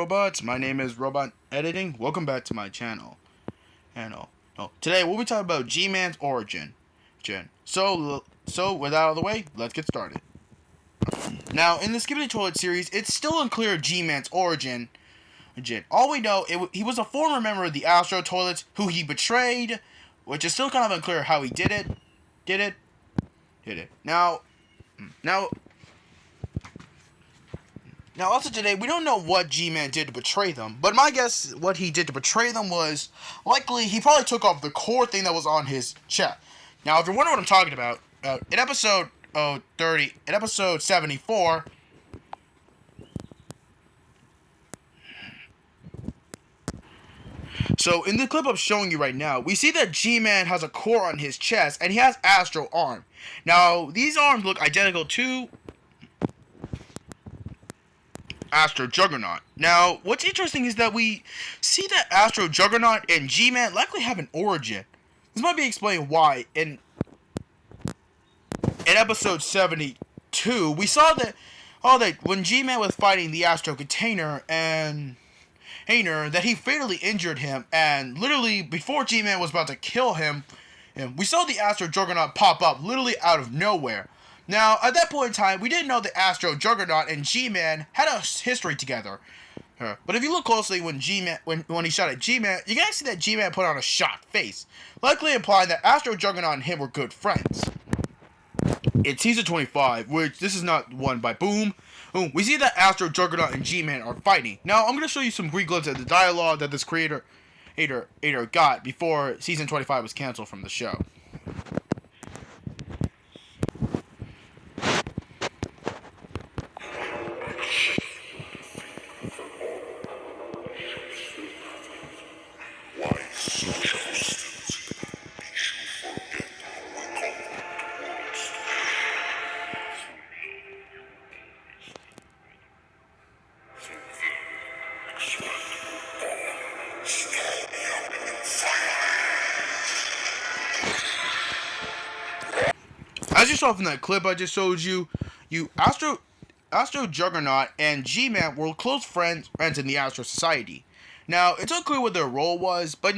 robots. My name is Robot Editing. Welcome back to my channel. Today we'll be talking about G-Man's origin. So with that out of the way, let's get started. Now, in the Skibidi Toilet series, it's still unclear G-Man's origin. All we know, he was a former member of the Astro Toilets who he betrayed, which is still kind of unclear how he did it. Now, also today, we don't know what G-Man did to betray them, but my guess, what he did to betray them was, likely, he probably took off the core thing that was on his chest. Now, if you're wondering what I'm talking about, in episode 74, so in the clip I'm showing you right now, we see that G-Man has a core on his chest, and he has Astro arm. Now, these arms look identical to Astro Juggernaut. Now, what's interesting is that we see that Astro Juggernaut and G-Man likely have an origin. This might be explained why. In episode 72, we saw that when G-Man was fighting the Astro Container and that he fatally injured him, and literally before G-Man was about to kill him, we saw the Astro Juggernaut pop up literally out of nowhere. Now, at that point in time, we didn't know that Astro Juggernaut and G-Man had a history together. But if you look closely when he shot at G-Man, you can see that G-Man put on a shocked face, likely implying that Astro Juggernaut and him were good friends. In season 25, which this is not one by Boom, we see that Astro Juggernaut and G-Man are fighting. Now, I'm going to show you some brief glimpses of the dialogue that this creator got before season 25 was canceled from the show. As you saw from that clip I just showed you, Astro Juggernaut and G-Man were close friends in the Astro Society. Now, it's unclear what their role was, but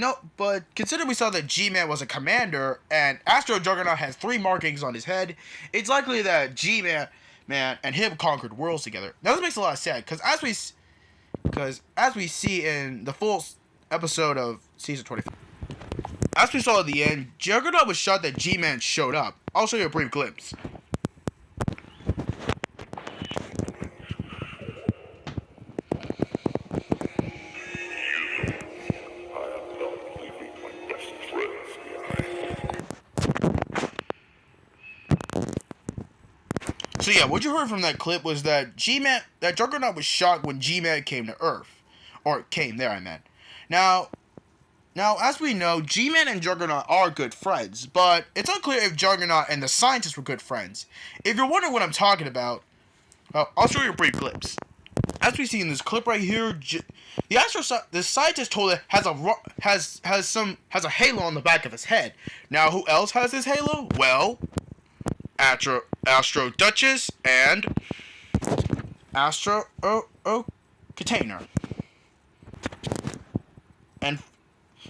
considering we saw that G-Man was a commander and Astro Juggernaut has 3 markings on his head, it's likely that G-Man and him conquered worlds together. Now, this makes a lot of sense, because as we see in the full episode of season 25, as we saw at the end, Juggernaut was shocked that G-Man showed up. I'll show you a brief glimpse. So yeah, what you heard from that clip was that Juggernaut was shocked when G-Man came to Earth. Or came there, I meant. Now, as we know, G-Man and Juggernaut are good friends, but it's unclear if Juggernaut and the scientists were good friends. If you're wondering what I'm talking about, I'll show you a brief clips. As we see in this clip right here, the scientist Toilet has a halo on the back of his head. Now, who else has this halo? Well, Astro Duchess and Astro Container. And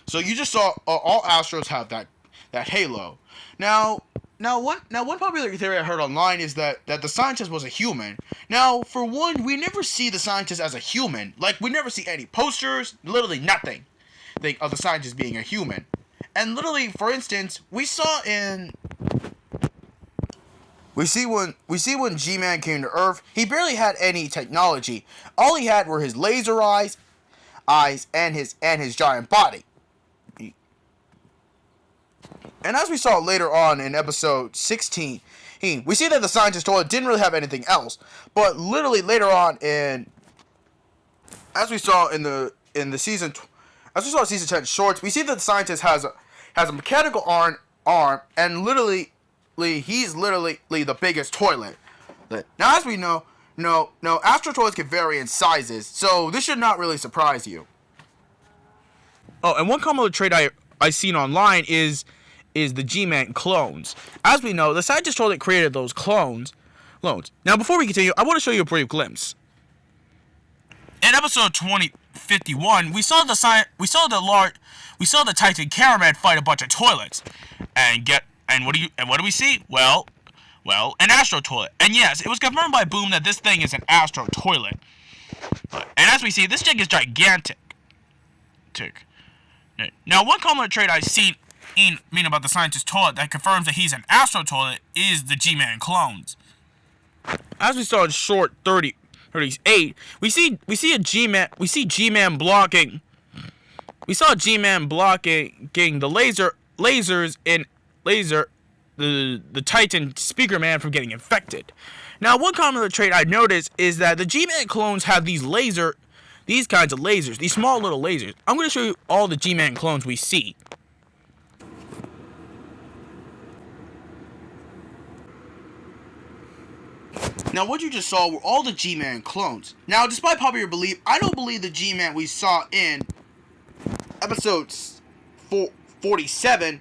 so you just saw all Astros have that halo. Now one popular theory I heard online is that the scientist was a human. Now, for one, we never see the scientist as a human. Like, we never see any posters, literally nothing of the scientist being a human. And literally, for instance, we see when G-Man came to Earth, he barely had any technology. All he had were his laser eyes and his giant body. And as we saw later on in episode 16, we see that the scientist Toilet didn't really have anything else. But literally later on as we saw in season 10 shorts, we see that the scientist has a mechanical arm, and literally he's literally the biggest toilet. Now, as we know, Astro Toilets can vary in sizes, so this should not really surprise you. Oh, and one common trait I seen online is the G-Man clones. As we know, the scientist Toilet created those clones. Now, before we continue, I want to show you a brief glimpse. In episode 2051, we saw the Titan Cameraman fight a bunch of toilets, and what do we see? Well, an Astro toilet. And yes, it was confirmed by Boom that this thing is an Astro toilet. And as we see, this thing is gigantic. Now, one common trait I've seen about the scientist toilet that confirms that he's an Astro toilet is the G-Man clones. As we saw in short 38, we see G-Man blocking. We saw G-Man blocking the the Titan Speaker Man from getting infected. Now, one common trait I noticed is that the G-Man clones have these kinds of lasers, these small little lasers. I'm going to show you all the G-Man clones we see. Now, what you just saw were all the G-Man clones. Now, despite popular belief, I don't believe the G-Man we saw in episode 47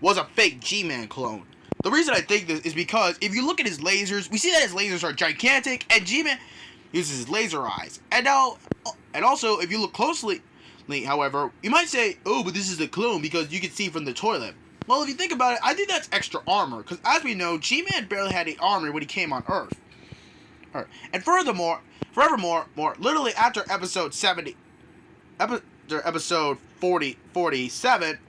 was a fake G-Man clone. The reason I think this is because if you look at his lasers, we see that his lasers are gigantic, and G-Man uses his laser eyes. And also, if you look closely, however, you might say, oh, but this is a clone because you can see from the toilet. Well, if you think about it, I think that's extra armor, because as we know, G-Man barely had any armor when he came on Earth. And forevermore, literally after episode 47,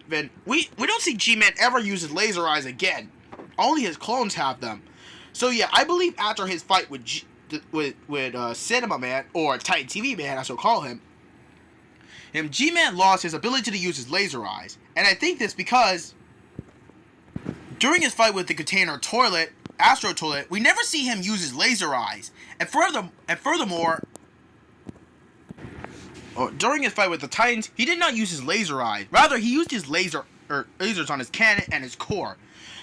then we don't see G-Man ever use his laser eyes again. Only his clones have them. So yeah, I believe after his fight with Cinema Man, or Titan TV Man, as we'll call him, G-Man lost his ability to use his laser eyes. And I think this because during his fight with the container toilet, Astro Toilet, we never see him use his laser eyes. And furthermore, during his fight with the Titans, he did not use his laser eyes. Rather, he used his lasers on his cannon and his core.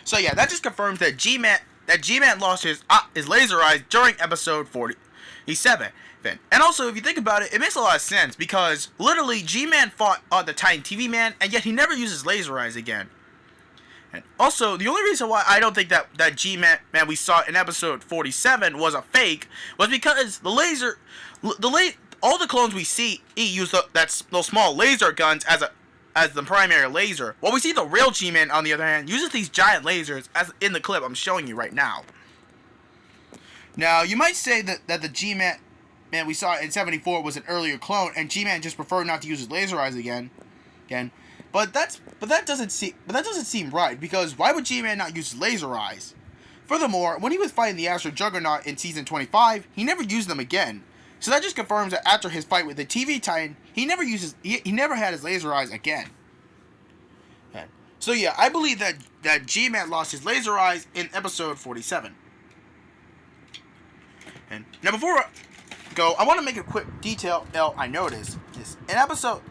So yeah, that just confirms that G-Man lost his laser eyes during episode 47. And also, if you think about it, it makes a lot of sense because literally G-Man fought the Titan TV Man, and yet he never uses laser eyes again. And also, the only reason why I don't think that G-Man we saw in episode 47 was a fake was because all the clones we see use those small laser guns as the primary laser. While we see the real G-Man, on the other hand, uses these giant lasers, as in the clip I'm showing you right now. Now, you might say that the G-Man we saw in 74 was an earlier clone, and G-Man just preferred not to use his laser eyes again. But that doesn't seem right, because why would G-Man not use his laser eyes? Furthermore, when he was fighting the Astro Juggernaut in season 25, he never used them again. So that just confirms that after his fight with the TV Titan, he never had his laser eyes again. So yeah, I believe that G-Man lost his laser eyes in episode 47. And now before I go, I want to make a quick detail I noticed. In episode